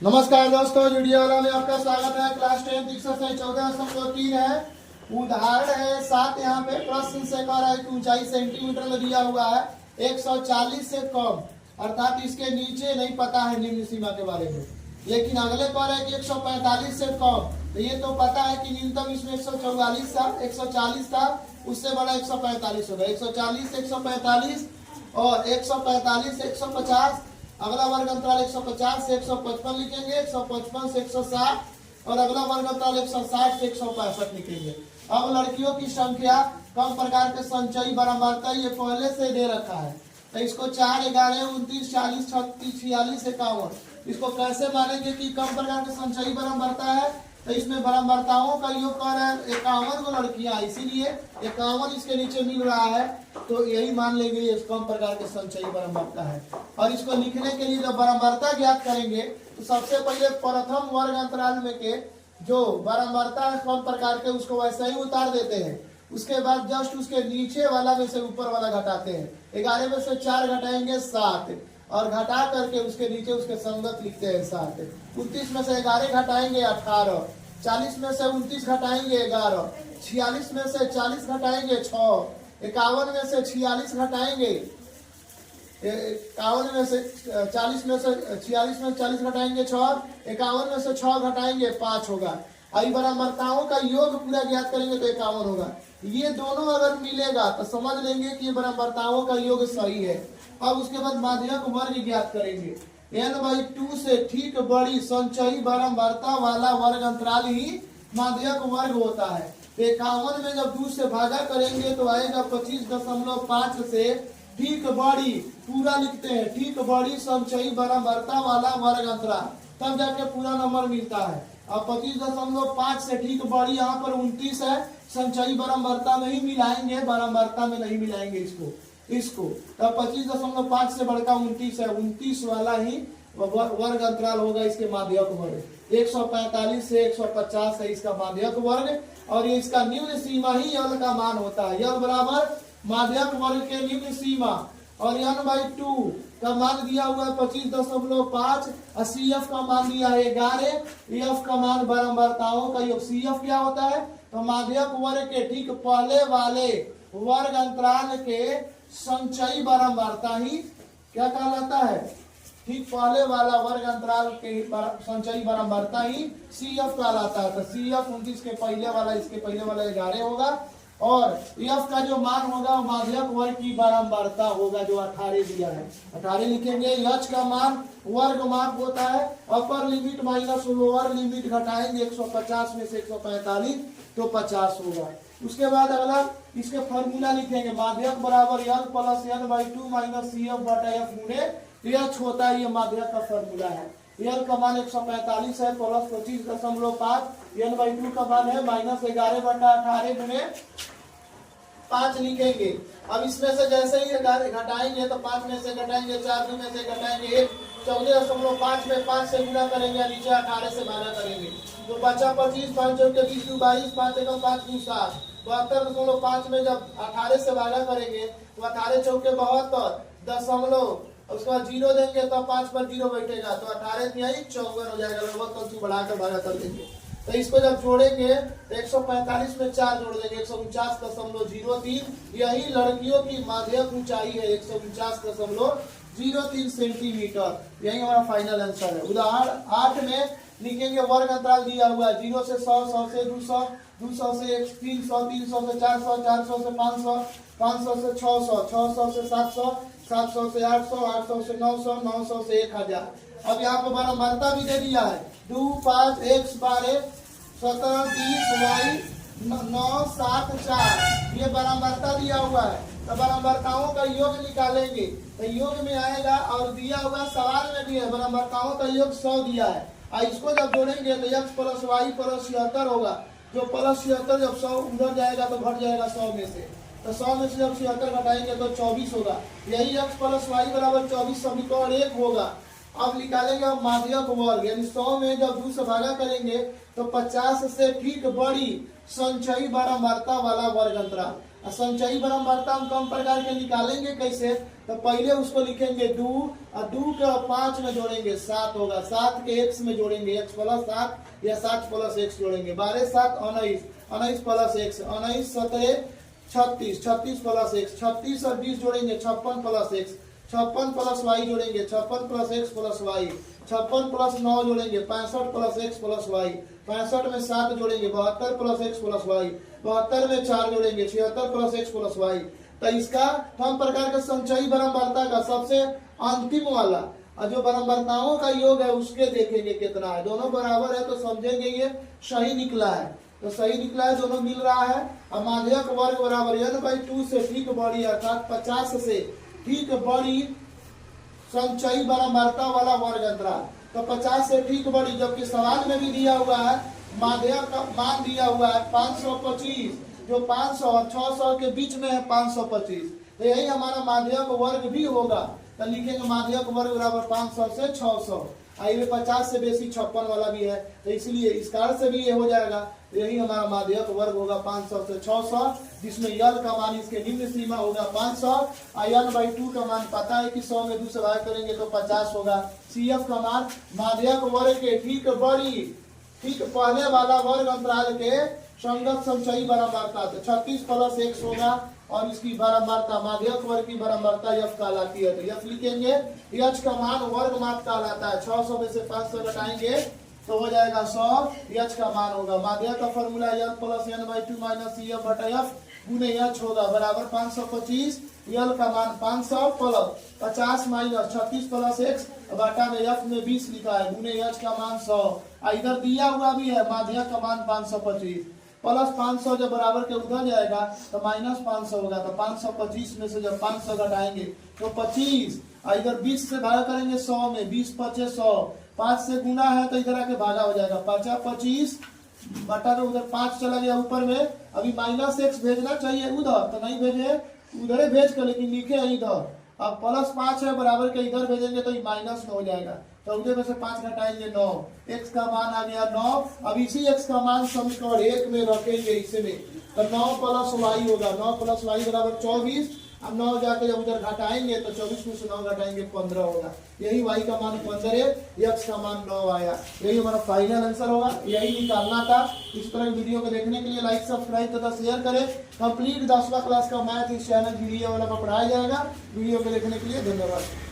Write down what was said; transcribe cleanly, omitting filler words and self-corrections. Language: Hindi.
नमस्कार दोस्तों, वीडियो वाला में आपका स्वागत है। क्लास 10 एक्सरसाइज 14.3 है। उदाहरण है 7। यहाँ पे प्रश्न से कह रहा है कि ऊंचाई सेंटीमीटर में दिया हुआ है 140 से कम, अर्थात इसके नीचे नहीं पता है निम्न सीमा के बारे में। लेकिन अगले कह रहा है कि 145 से कम, तो ये तो पता है कि न्यूनतम इसमें 144 था, 140 था, उससे बड़ा 145 होगा। 140 से 145 और 145 से 150, अगला वर्ग अंतराल 150 से 155 लिखेंगे, 155 से 160 और अगला वर्ग अंतराल 160 से 165 लिखेंगे। अब लड़कियों की संख्या, कम प्रकार के संचयी बारंबारता ये पहले से दे रखा है, तो इसको 4, 11, 29, 40, 36, 46, 51 इसको कैसे मानेंगे कि कम प्रकार के संचयी बारंबारता है। तो इसमें बारंबारताओं का योग कर रहा है 51 को लड़कियां, इसीलिए 51 इसके नीचे मिल रहा है, तो यही मान लेंगे ये कम प्रकार के संचयी बारंबारता है। और इसको लिखने के लिए जब बारंबारता ज्ञात करेंगे तो सबसे पहले प्रथम वर्ग अंतराल में के जो बारंबारता है कम प्रकार के उसको वैसे ही उतार देते हैं। उसके बाद जस्ट उसके नीचे वाला में से ऊपर वाला घटाते हैं। 11 में से 4 घटाएंगे 7 और घटा करके उसके नीचे उसके संगत लिखते हैं 7। 29 में से 11 घटाएंगे 18, 40 में से 29 घटाएंगे 11, 46 में से 40 घटाएंगे 6, 51 में से 46 घटाएंगे 51 में से 40 में से 46 में 40 घटाएंगे 6, 51 में से 6 घटाएंगे 5 होगा। आई बारंबारताओं का योग पूरा ज्ञात करेंगे तो 51 होगा। ये दोनों अगर मिलेगा तो समझ लेंगे कि ये बारंबारताओं का योग सही है। अब उसके बाद माध्यक वर्ग ज्ञात करेंगे। n/2 से ठीक बड़ी संचयी बारंबारता वाला वर्ग अंतराल ही माध्यक वर्ग होता है। 51 में जब 2 से भागा करेंगे तो आएगा 25.5 से ठीक बड़ी, पूरा लिखते हैं, ठीक बड़ी संचयी बारंबारता वाला वर्ग अंतराल, तब जाके पूरा नंबर मिलता है। अब 25.5 से ठीक बड़ी, यहाँ पर 29 है, संचयी बारंबारता में ही मिलाएंगे, बारंबारता में नहीं मिलाएंगे इसको तब 25.5 से बढ़कर 29 है, 29 वाला ही वर्ग अंतराल होगा इसके माध्यक वर्ग। 145 से 150 है इसका माध्यक वर्ग, और ये इसका निम्न सीमा ही यल का मान होता है। यल बराबर माध्यक वर्ग के निम्न सीमा, और n/2 का मान दिया हुआ है 25.5, और CF का मान दिया है 11, EF का मान बारंबारताओं का योग। CF क्या होता है तो माध्यक वर्ग के ठीक पहले वाले वर्ग अंतराल के संचयी बारंबारता ही क्या कहलाता है, ठीक पहले वाला वर्ग अंतराल के संचयी बारंबारता ही CF कहलाता है। तो CF 29 के पहले वाला, इसके पहले वाला 11 होगा, और EF का जो मान होगा माध्यक वर्ग की बारंबारता होगा जो 18 दिया है, 18 लिखेंगे। H का मान वर्ग माप होता है, upper limit minus lower limit घटाएंगे 150 में से 145 तो 50 होगा। उसके बाद अगला इसके फॉर्मूला लिखेंगे, माध्यक बराबर L plus n/2 minus CF/F गुणे H होता है, ये माध्यक का फॉर्मूला है। L का मान 145 है प्लस 25.5, n/2 का मान है माइनस 11/18 गुणे 5 लिखेंगे। अब इसमें से जैसे ही घटाएंगे तो 5 में से घटाएंगे 4, 2 में से घटाएंगे 1, 14.5 में 5 से गुणा करेंगे, नीचे 18 से भागा करेंगे तो बचा 25, 5 चौके 20, 2 22, 5 एकम 5 2 7, 72.5 में जब 18 से भागा करेंगे तो 18 चौके 72 दशमलव, उसके बाद 0 देंगे तो 5 पर 0 बैठेगा तो 18 तिहाई 54 हो जाएगा। लगभग तंतु बढ़ाकर भागा कर देंगे तो इसको जब जोड़ेंगे तो 145 में 4 जोड़ देंगे 149.03। यही लड़कियों की माध्यक ऊंचाई है 149.03 सेंटीमीटर। यही हमारा फाइनल आंसर है। उदाहरण 8 में लिखेंगे वर्ग अंतराल दिया हुआ है 0 से 100, 100 से 200, 200 से 300, 300 से 400, 400 से 500, 500 से 600, 600 से 700, 700 से 800, 800 से 900, 900 से 1000। अब यहाँ पर बारंबारता भी दे दिया है 2, 5, x 12, 17, 30, y 9, 7, 4, ये बारंबारता दिया हुआ है। तो बारंबारताओं का योग निकालेंगे तो योग में आएगा, और दिया हुआ सवाल में भी है बारंबारताओं का योग 100 दिया है। इसको जब जोड़ेंगे तो x प्लस y प्लस 76 होगा, जो प्लस 76 जब 100 उधर जाएगा तो घट जाएगा 100 में से, तो 100 में से जब 76 घटाएंगे तो 24 होगा। यही x प्लस y बराबर 24 समीकरण 1 होगा। अब निकालेंगे हम माध्यक वर्ग, यानी 100 में जब 2 से भागा करेंगे तो 50 से ठीक बड़ी संचयी बारंबारता वाला वर्ग अंतराल। संचयी बारंबारता हम कम प्रकार के निकालेंगे कैसे, तो पहले उसको लिखेंगे 2 और 2 के 5 में जोड़ेंगे 7 होगा, 7 के x में जोड़ेंगे x प्लस 7 या 7 प्लस x जोड़ेंगे, 12 7 19, 19 प्लस x 19 17 36, 36 प्लस x 36 और 20 जोड़ेंगे 56 प्लस x, 56 प्लस y जोड़ेंगे 56 plus x plus y, 56 plus 9 जोड़ेंगे 65 प्लस x प्लस y, 65 में 7 जोड़ेंगे 72 प्लस x प्लस y, 72 में 4 जोड़ेंगे 76 प्लस x प्लस y। तो इसका हम प्रकार के संचयी बारंबारता का सबसे अंतिम वाला और जो बारंबारताओं का योग है उसके देखेंगे कितना है, दोनों बराबर है तो समझेंगे ये सही निकला है, तो सही निकला है, दोनों मिल रहा है। अब माध्यक वर्ग बराबर n/2 से ठीक बड़ी अर्थात 50 से ठीक बड़ी संचयी बारंबारता वाला वर्ग अंतराल, तो 50 से ठीक बड़ी, जबकि सवाल में भी दिया हुआ है माध्यक का मान दिया हुआ है 525, जो 500 और 600 के बीच में है 525, तो यही हमारा माध्यक वर्ग भी होगा, तो लिखेंगे माध्यक वर्ग बराबर 500 से 600। आइए 50 से बेसी 56 वाला भी है, तो इसलिए इस कारण से भी ये हो जाएगा, तो यही हमारा माध्यक वर्ग होगा 500 से 600, जिसमें यल का मान इसके निम्न सीमा होगा 500, n/2 का मान पता है कि 100 में 2 से भाग करेंगे तो 50 होगा। CF का मान माध्यक वर्ग के ठीक पहले वाला वर्ग अंतराल के संगत संचयी बारंबारता, तो 36 प्लस x होगा और इसकी बारंबारता माध्यक वर्ग की बारंबारता यफ कहलाती है, तो यफ लिखेंगे, यच का मान वर्ग माप कहलाता है, 600 में से 500 घटाएंगे तो हो जाएगा 100, यच का मान होगा, माध्यक का फॉर्मूला यल प्लस n/2 माइनस CF बटा f गुने यच होगा बराबर 525, यल का मान 500 प्लस 50 माइनस 36 प्लस x बटा में f में 20 लिखा है गुने यच का मान 100, इधर दिया हुआ भी है माध्यक का मान 525 प्लस 500 जब बराबर के उधर जाएगा तो माइनस 500 होगा, तो 525 में से जब 500 घटाएंगे तो 25, इधर 20 से भागा करेंगे 100 में, 20 पचे 100, 5 से गुना है तो इधर आके भागा हो जाएगा, 25 बटा में उधर 5 चला गया ऊपर में, अभी माइनस x भेजना चाहिए उधर तो नहीं भेजे, उधर भेज कर लेकिन लिखे है इधर, अब प्लस 5 है बराबर के इधर भेजेंगे तो माइनस में हो जाएगा, तो उधर में से 5 घटाएंगे 9, x का मान आ गया 9। अब इसी x का मान समीकरण 1 में रखेंगे इसमें, तो 9 प्लस y होगा, 9 प्लस y बराबर 24, अब 9 जाके जब उधर घटाएंगे तो 24 में से 9 घटाएंगे 15 होगा, यही y का मान 15 है, x का मान 9 आया, यही हमारा फाइनल आंसर होगा, यही निकालना था। इस तरह वीडियो को देखने के लिए लाइक सब्सक्राइब तथा शेयर करें। कंप्लीट 10वां क्लास का मैथ इस चैनल वीडियो वाला पर पढ़ाया जाएगा। वीडियो को देखने के लिए धन्यवाद।